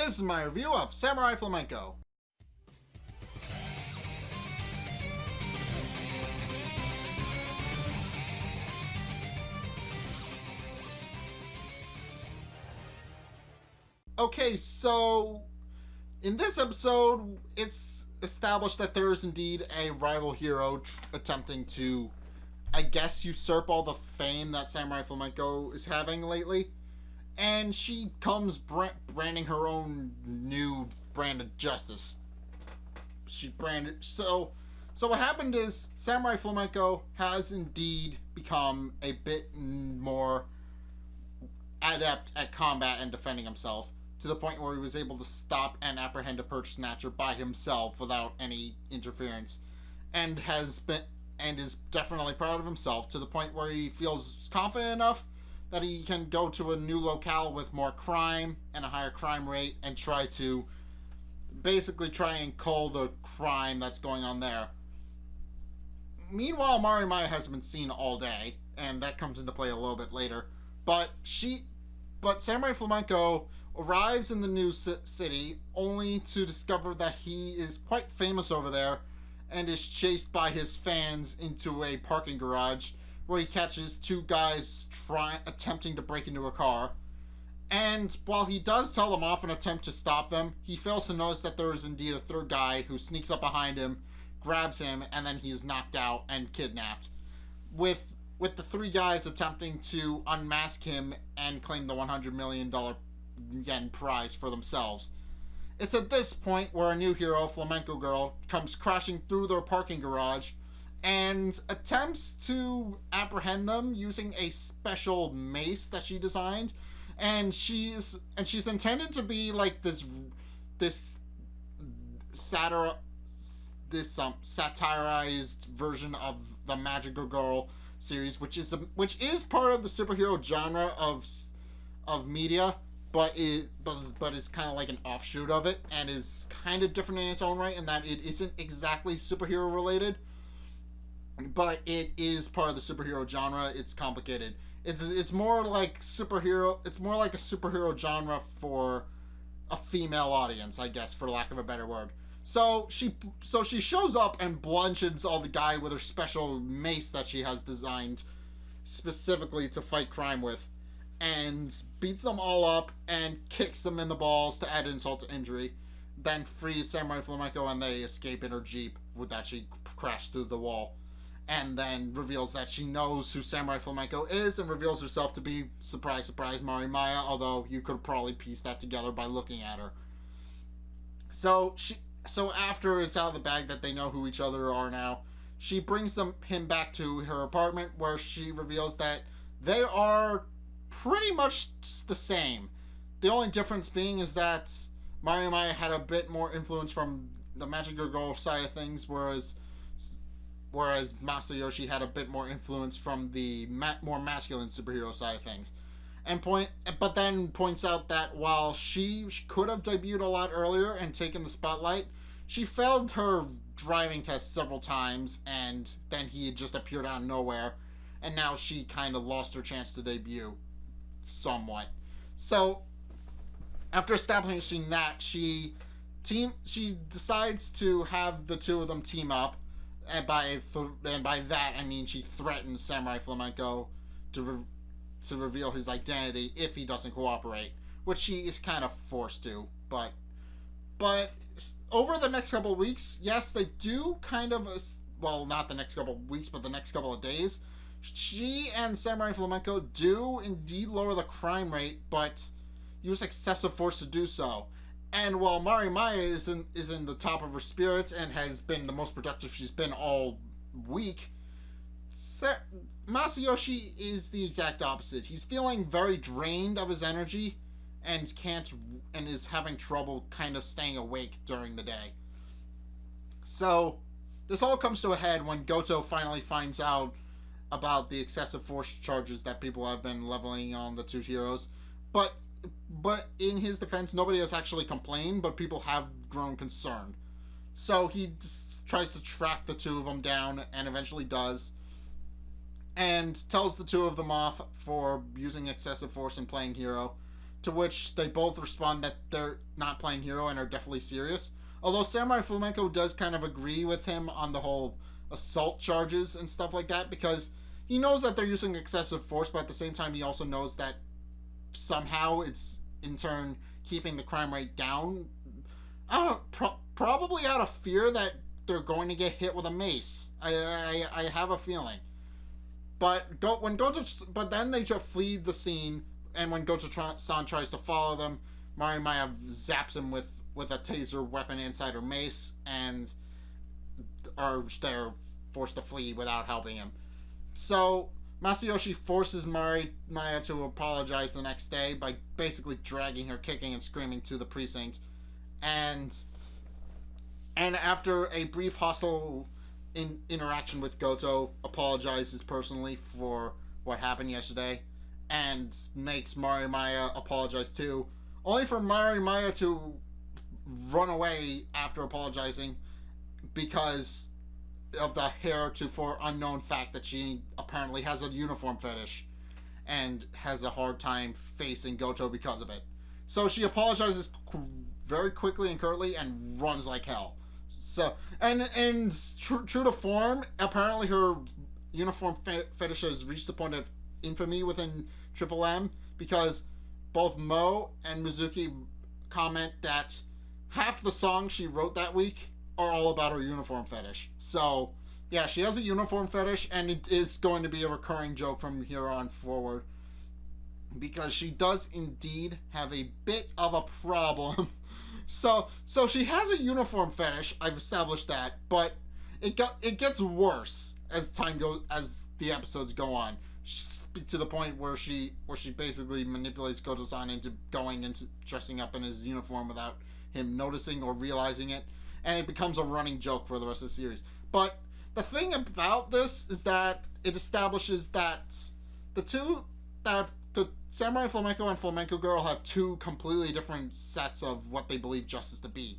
This is my review of Samurai Flamenco. Okay, so in this episode, it's established that there is indeed a rival hero attempting to, I guess, usurp all the fame that Samurai Flamenco is having lately. And she comes branding her own new brand of justice. She branded... So what happened is Samurai Flamenco has indeed become a bit more adept at combat and defending himself, to the point where he was able to stop and apprehend a purse snatcher by himself without any interference, and is definitely proud of himself, to the point where he feels confident enough that he can go to a new locale with more crime and a higher crime rate and try and cull the crime that's going on there. Meanwhile, Marimaya has been seen all day, and that comes into play a little bit later. But Samurai Flamenco arrives in the new city only to discover that he is quite famous over there and is chased by his fans into a parking garage where he catches two guys attempting to break into a car. And while he does tell them off and attempt to stop them, he fails to notice that there is indeed a third guy who sneaks up behind him, grabs him, and then he's knocked out and kidnapped, with the three guys attempting to unmask him and claim the $100 million yen prize for themselves. It's at this point where a new hero, Flamenco Girl, comes crashing through their parking garage and attempts to apprehend them using a special mace that she designed. And she's intended to be like this satirized version of the Magical Girl series, which is part of the superhero genre of media, but is kind of like an offshoot of it, and is kind of different in its own right in that it isn't exactly superhero related, but it is part of the superhero genre. It's complicated. It's more like superhero. It's more like a superhero genre for a female audience, I guess, for lack of a better word. So she shows up and bludgeons all the guy with her special mace that she has designed specifically to fight crime with, and beats them all up and kicks them in the balls to add insult to injury. Then frees Samurai Flamenco and they escape in her Jeep with that she crashed through the wall. And then reveals that she knows who Samurai Flamenco is, and reveals herself to be, surprise, surprise, Marimaya, although you could probably piece that together by looking at her. So after it's out of the bag that they know who each other are now, she brings him back to her apartment, where she reveals that they are pretty much the same. The only difference being is that Marimaya had a bit more influence from the Magical Girl side of things, whereas Masayoshi had a bit more influence from the more masculine superhero side of things. But then points out that while she could have debuted a lot earlier and taken the spotlight, she failed her driving test several times, and then he had just appeared out of nowhere, and now she kind of lost her chance to debut somewhat. So after establishing that, she decides to have the two of them team up. And by that, I mean she threatens Samurai Flamenco to reveal his identity if he doesn't cooperate, which she is kind of forced to. But over the next couple of weeks, yes, they do kind of, well, not the next couple of weeks, but the next couple of days, she and Samurai Flamenco do indeed lower the crime rate, but use excessive force to do so. And while Marimaya is in the top of her spirits and has been the most productive she's been all week, Masayoshi is the exact opposite. He's feeling very drained of his energy and is having trouble kind of staying awake during the day. So this all comes to a head when Goto finally finds out about the excessive force charges that people have been leveling on the two heroes. But in his defense, nobody has actually complained, but people have grown concerned. So he tries to track the two of them down, and eventually does, and tells the two of them off for using excessive force and playing hero, to which they both respond that they're not playing hero and are definitely serious. Although Samurai Flamenco does kind of agree with him on the whole assault charges and stuff like that, because he knows that they're using excessive force, but at the same time he also knows that somehow it's in turn keeping the crime rate down. I don't probably out of fear that they're going to get hit with a mace. I have a feeling. But but then they just flee the scene, and when Goto-san tries to follow them, Maya zaps him with a taser weapon inside her mace, and they're forced to flee without helping him. So Masayoshi forces Maya to apologize the next day by basically dragging her kicking and screaming to the precinct, and after a brief hostile interaction with Goto, apologizes personally for what happened yesterday, and makes Maya apologize too, only for Maya to run away after apologizing because of the heretofore unknown fact that she apparently has a uniform fetish and has a hard time facing Goto because of it. So she apologizes very quickly and curtly and runs like hell. So and true to form, apparently her uniform fetish has reached the point of infamy within Triple M, because both Mo and Mizuki comment that half the songs she wrote that week are all about her uniform fetish. So yeah, she has a uniform fetish, and it is going to be a recurring joke from here on forward, because she does indeed have a bit of a problem. So she has a uniform fetish. I've established that, but it gets worse as the episodes go on, to the point where she basically manipulates Goto-san into dressing up in his uniform without him noticing or realizing it, and it becomes a running joke for the rest of the series. But the thing about this is that it establishes that the Samurai Flamenco and Flamenco Girl have two completely different sets of what they believe justice to be.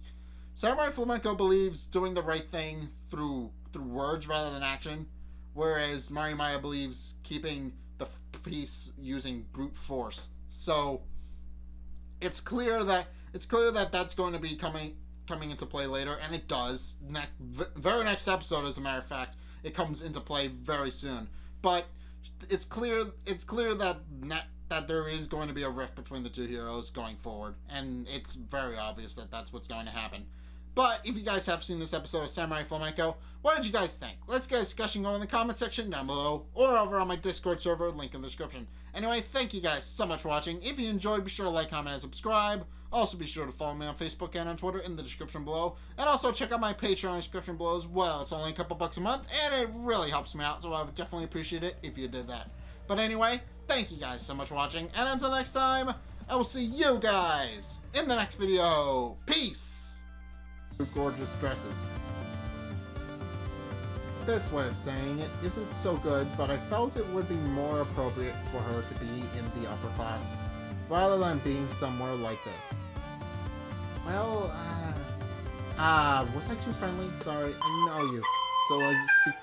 Samurai Flamenco believes doing the right thing through words rather than action, whereas Maya believes keeping the peace using brute force. So it's clear that that's going to be coming into play later, and it does. Very next episode, as a matter of fact, it comes into play very soon. But it's clear that there is going to be a rift between the two heroes going forward, and it's very obvious that that's what's going to happen. But if you guys have seen this episode of Samurai Flamenco, what did you guys think? Let's get a discussion going in the comment section down below, or over on my Discord server, link in the description. Anyway, thank you guys so much for watching. If you enjoyed, be sure to like, comment, and subscribe. Also, be sure to follow me on Facebook and on Twitter in the description below. And also, check out my Patreon description below as well. It's only a couple bucks a month, and it really helps me out, so I would definitely appreciate it if you did that. But anyway, thank you guys so much for watching, and until next time, I will see you guys in the next video. Peace! Gorgeous dresses. This way of saying it isn't so good, but I felt it would be more appropriate for her to be in the upper class, rather than being somewhere like this. Well, was I too friendly? Sorry, I know you, so I just speak